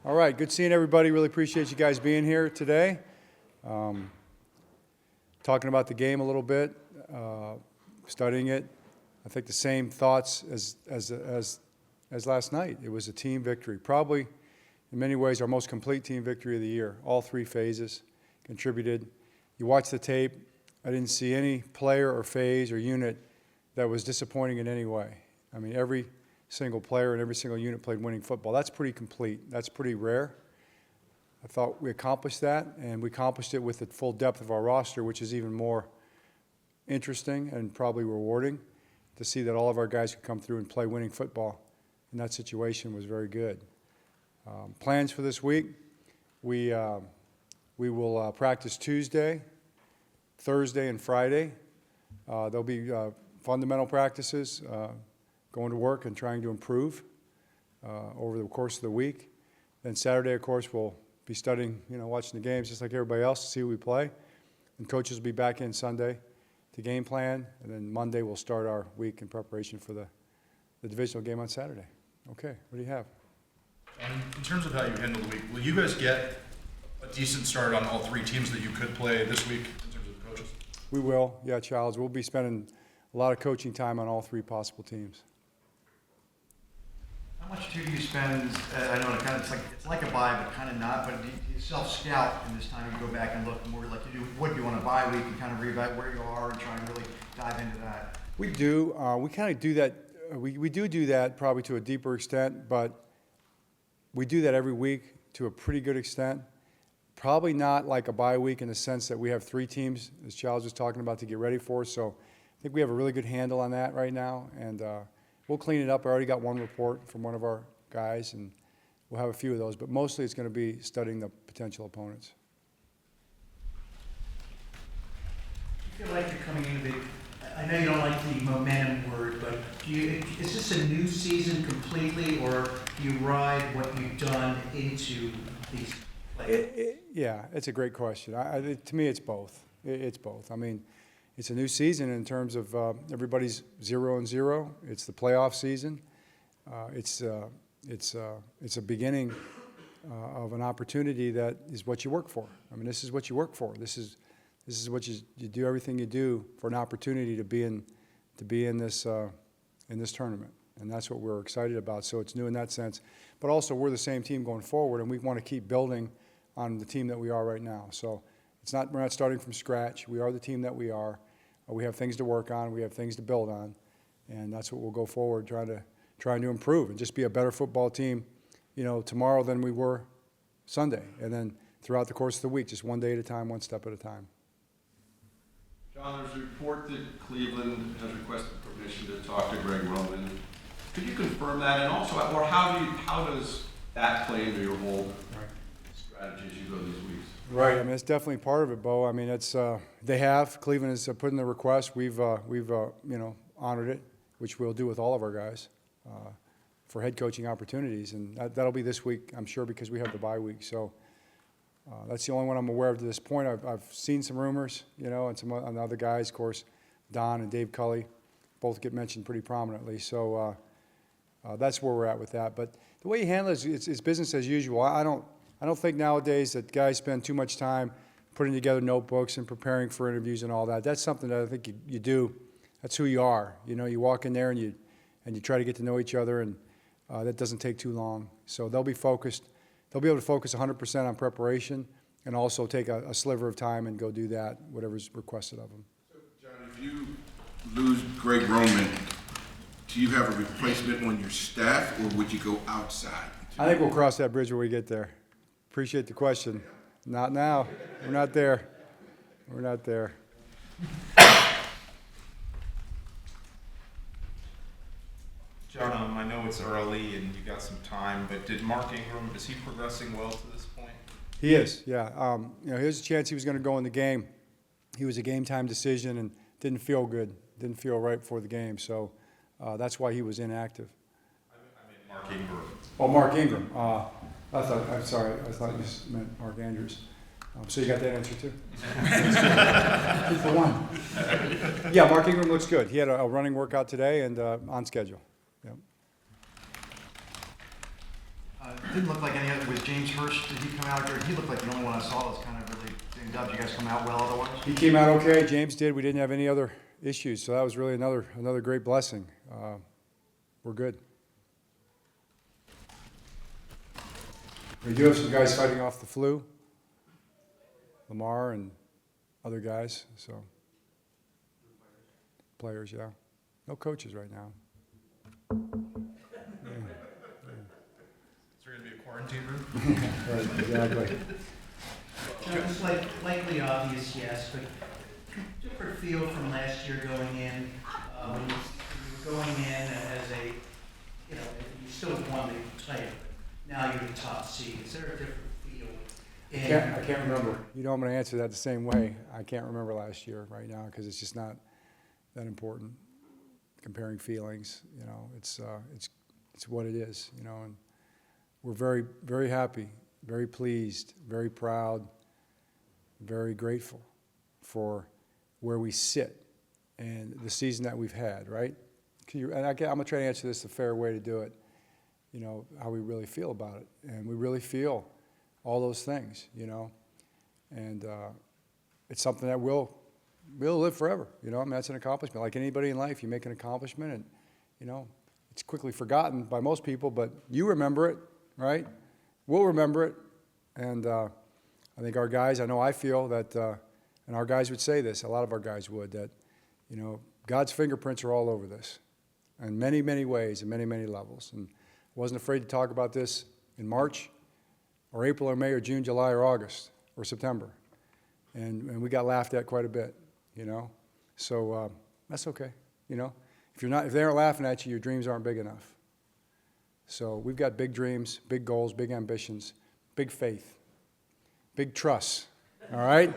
All right, good seeing everybody. Really appreciate you guys being here today. Talking about the game a little bit, studying it. I think the same thoughts as last night. It was a team victory. Probably, in many ways, our most complete team victory of the year. All three phases contributed. You watch the tape, I didn't see any player or phase or unit that was disappointing in any way. I mean, every single player and every single unit played winning football. That's pretty complete. That's pretty rare. I thought we accomplished that, and we accomplished it with the full depth of our roster, which is even more interesting and probably rewarding to see that all of our guys could come through and play winning football in that situation was very good. Plans for this week, we will practice Tuesday, Thursday, and Friday. There'll be fundamental practices, going to work and trying to improve over the course of the week. Then Saturday, of course, we'll be studying, watching the games just like everybody else to see who we play. And coaches will be back in Sunday to game plan. And then Monday, we'll start our week in preparation for the divisional game on Saturday. Okay, what do you have? In terms of how you handle the week, will you guys get a decent start on all three teams that you could play this week in terms of the coaches? We will, yeah, Charles. We'll be spending a lot of coaching time on all three possible teams. How much do you spend? I know it's like a bye, but kind of not. But do you self-scout in this time? You go back and look more like you do. What do you want to bye week and kind of reevaluate where you are and try and really dive into that? We do. We kind of do that. We do that probably to a deeper extent, but we do that every week to a pretty good extent. Probably not like a bye week in the sense that we have three teams, as Charles was talking about, to get ready for. So I think we have a really good handle on that right now, and we'll clean it up. I already got one report from one of our guys, and we'll have a few of those. But mostly it's going to be studying the potential opponents. I feel like you're coming into the, I know you don't like the momentum word, but is this a new season completely, or do you ride what you've done into these playoffs? Yeah, it's a great question. To me, it's both. It's both. I mean, it's a new season in terms of everybody's 0-0. It's the playoff season. It's a beginning of an opportunity that is what you work for. I mean, this is what you work for. This is what you do everything you do for an opportunity to be in this tournament, and that's what we're excited about. So it's new in that sense, but also we're the same team going forward, and we want to keep building on the team that we are right now. So we're not starting from scratch. We are the team that we are. We have things to work on. We have things to build on, and that's what we'll go forward trying to improve and just be a better football team, tomorrow than we were Sunday, and then throughout the course of the week, just one day at a time, one step at a time. John, there's a report that Cleveland has requested permission to talk to Greg Roman. Could you confirm that, and also, or how does that play into your whole strategy as you go these weeks? Right. I mean, it's definitely part of it, Bo. I mean, Cleveland has put in the request. We've honored it, which we'll do with all of our guys for head coaching opportunities, and that'll be this week, I'm sure, because we have the bye week. So that's the only one I'm aware of to this point. I've seen some rumors, and some other guys, of course, Don and Dave Culley, both get mentioned pretty prominently. So that's where we're at with that. But the way you handle it is it's business as usual. I don't think nowadays that guys spend too much time putting together notebooks and preparing for interviews and all that. That's something that I think you do. That's who you are. You walk in there and you try to get to know each other, and that doesn't take too long. So they'll be focused. They'll be able to focus 100% on preparation and also take a sliver of time and go do that, whatever's requested of them. So, John, if you lose Greg Roman, do you have a replacement on your staff, or would you go outside? I think we'll cross that bridge when we get there. Appreciate the question. Not now. We're not there. We're not there. John, I know it's early and you got some time, but did Mark Ingram, is he progressing well to this point? He is, yeah. Here's a chance he was going to go in the game. He was a game-time decision and didn't feel good, didn't feel right before the game. So that's why he was inactive. I mean Mark Ingram. Oh, Mark Ingram. I'm sorry. I thought you meant Mark Andrews. So you got that answer too? 2 for 1. Yeah, Mark Ingram looks good. He had a running workout today and on schedule. Yep. Didn't look like any other, was James Hurst, did he come out there? He looked like the only one I saw that was kind of really dinged up. Did you guys come out well otherwise? He came out okay. James did. We didn't have any other issues, so that was really another great blessing. We're good. We do have some guys fighting off the flu, Lamar and other guys. So players, yeah. No coaches right now. Is there going to be a quarantine room? Right, exactly. John, it's likely obvious, yes, but different feel from last year going in, when you were going in as a, you still won the title, but now you're the top seed. Is there a different feel? I can't remember. You know, I'm going to answer that the same way. I can't remember last year right now because it's just not that important. Comparing feelings, it's what it is, and we're very, very happy, very pleased, very proud, very grateful for where we sit and the season that we've had, right? I'm going to try to answer this the fair way to do it, how we really feel about it. And we really feel all those things, and it's something that we'll live forever, I mean, that's an accomplishment. Like anybody in life, you make an accomplishment and, it's quickly forgotten by most people, but you remember it, right? We'll remember it. And I think our guys, I know I feel that, and our guys would say this, a lot of our guys would, that, God's fingerprints are all over this in many, many ways and many, many levels. And wasn't afraid to talk about this in March or April or May or June, July or August or September. And we got laughed at quite a bit. So that's okay. If they aren't laughing at you, your dreams aren't big enough. So we've got big dreams, big goals, big ambitions, big faith, big trust. All right.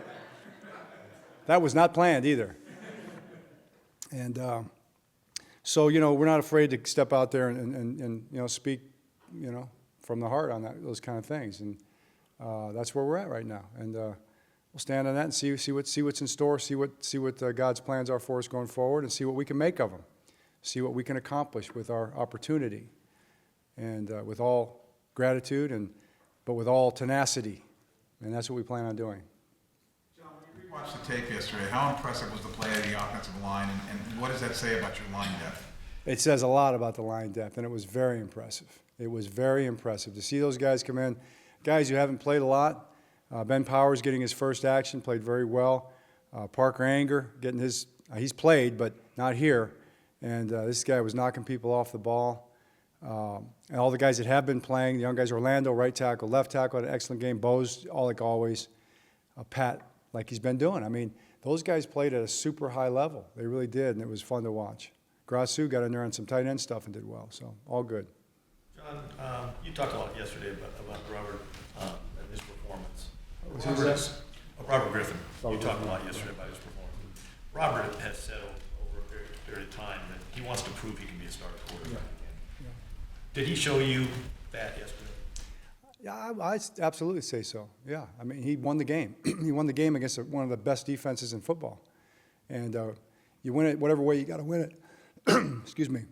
That was not planned either. And so we're not afraid to step out there and speak from the heart on those kind of things. And that's where we're at right now. And we'll stand on that and see what's in store, see what God's plans are for us going forward, and see what we can make of them, see what we can accomplish with our opportunity, and with all gratitude, but with all tenacity, and that's what we plan on doing. John, when you rewatched the tape yesterday, how impressive was the play of the offensive line, and what does that say about your line depth? It says a lot about the line depth, and it was very impressive. It was very impressive to see those guys come in, guys who haven't played a lot. Ben Powers getting his first action, played very well. Parker Anger getting he's played, but not here. And this guy was knocking people off the ball. And all the guys that have been playing, the young guys, Orlando, right tackle, left tackle, had an excellent game. Bo's, like always. Pat, like he's been doing. I mean, those guys played at a super high level. They really did, and it was fun to watch. Grasu got in there on some tight end stuff and did well, so all good. John, you talked a lot yesterday about Robert and his performance. Robert Griffin. You talked a lot yesterday about his performance. Robert has said over a period of time that he wants to prove he can be a starting quarterback again. Yeah. Did he show you that yesterday? Yeah, I absolutely say so. Yeah, I mean, he won the game. He won the game against one of the best defenses in football. And you win it whatever way you got to win it. Excuse me.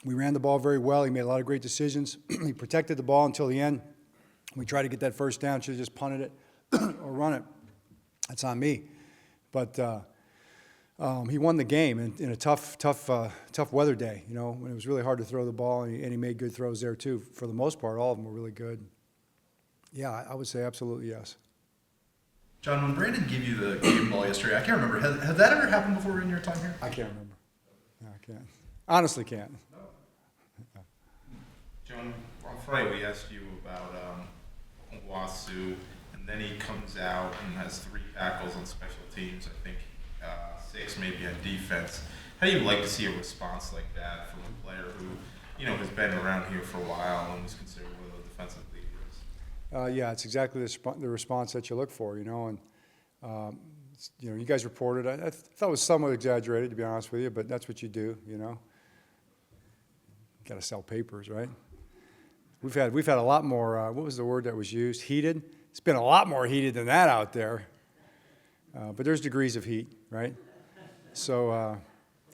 We ran the ball very well. He made a lot of great decisions. He protected the ball until the end. We tried to get that first down. Should have just punted it or run it. That's on me. But he won the game in a tough weather day, when it was really hard to throw the ball, and he made good throws there too. For the most part, all of them were really good. Yeah, I would say absolutely yes. John, when Brandon gave you the game ball yesterday, I can't remember. Has that ever happened before in your time here? I can't remember. No, I can't. Honestly can't. John, on Friday we asked you about Wasu, and then he comes out and has 3 tackles on special teams, I think 6 maybe on defense. How do you like to see a response like that from a player who, has been around here for a while and was considered one of the defensive leaders? Yeah, it's exactly the response that you look for, and you guys reported. I thought it was somewhat exaggerated, to be honest with you, but that's what you do, Got to sell papers, right? We've had a lot more. What was the word that was used? Heated. It's been a lot more heated than that out there. But there's degrees of heat, right? So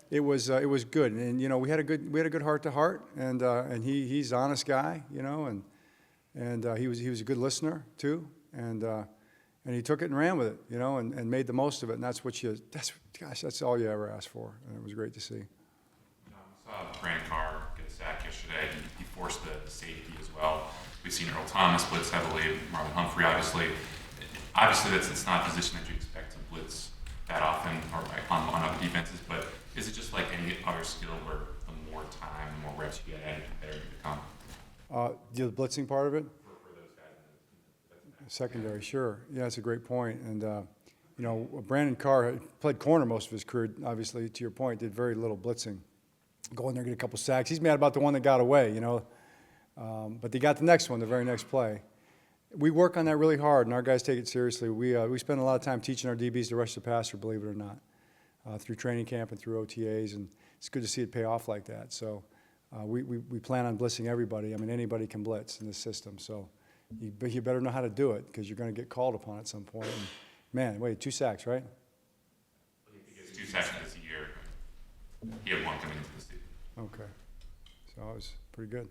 it was good, and we had a good heart to heart, and he's an honest guy, and And he was a good listener too, and he took it and ran with it, you know, and made the most of it. And that's that's all you ever ask for, and it was great to see. I saw Brandon Carr get a sack yesterday. He forced the safety as well. We've seen Earl Thomas blitz heavily, Marlon Humphrey obviously. Obviously, it's not a position that you expect to blitz that often or on other defenses, but is it just like any other skill where the more time, the more reps you get at it, the better you become? The blitzing part of it? For those guys. Secondary, sure. Yeah, that's a great point. And, you know, Brandon Carr had played corner most of his career, obviously, to your point, did very little blitzing. Go in there, get a couple sacks. He's mad about the one that got away, you know. But they got the next one, the very next play. We work on that really hard, and our guys take it seriously. We spend a lot of time teaching our DBs to rush the passer, believe it or not, through training camp and through OTAs, and it's good to see it pay off like that. So we plan on blitzing everybody. I mean, anybody can blitz in this system. So you better know how to do it because you're going to get called upon at some point. And, man, wait, 2 sacks, right? I think he gets 2 sacks this year. He had 1 coming into the season. Okay. So it was pretty good.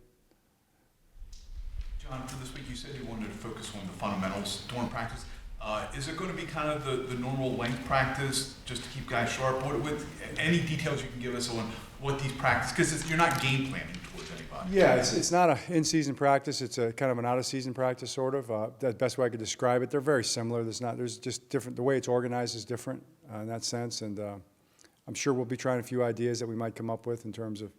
John, for this week, you said you wanted to focus on the fundamentals during practice. Is it going to be kind of the normal length practice just to keep guys sharp? With any details you can give us on what these practices, because you're not game planning towards anybody. Yeah, it's not an in-season practice. It's a kind of an out-of-season practice, sort of. The best way I could describe it. They're very similar. There's just different. The way it's organized is different in that sense, and I'm sure we'll be trying a few ideas that we might come up with in terms of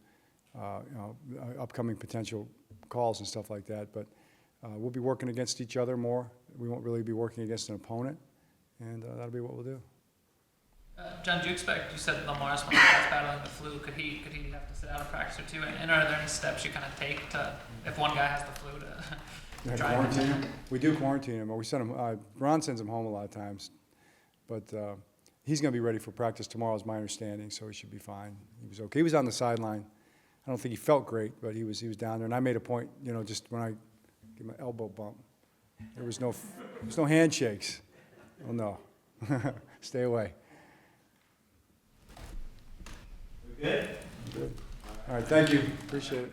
upcoming potential calls and stuff like that. But we'll be working against each other more. We won't really be working against an opponent, and that'll be what we'll do. John, do you expect, you said Lamar's when he was battling the flu, could he have to sit out of practice or 2? And are there any steps you kind of take to, if one guy has the flu, to try and quarantine him? We do quarantine him, or we send him, Ron sends him home a lot of times, but he's going to be ready for practice tomorrow is my understanding, so he should be fine. He was okay. He was on the sideline. I don't think he felt great, but he was down there, and I made a point, you know, just when I give him an elbow bump. There was no handshakes. Oh, no. Stay away. Good? Good. All right, thank you. Appreciate it.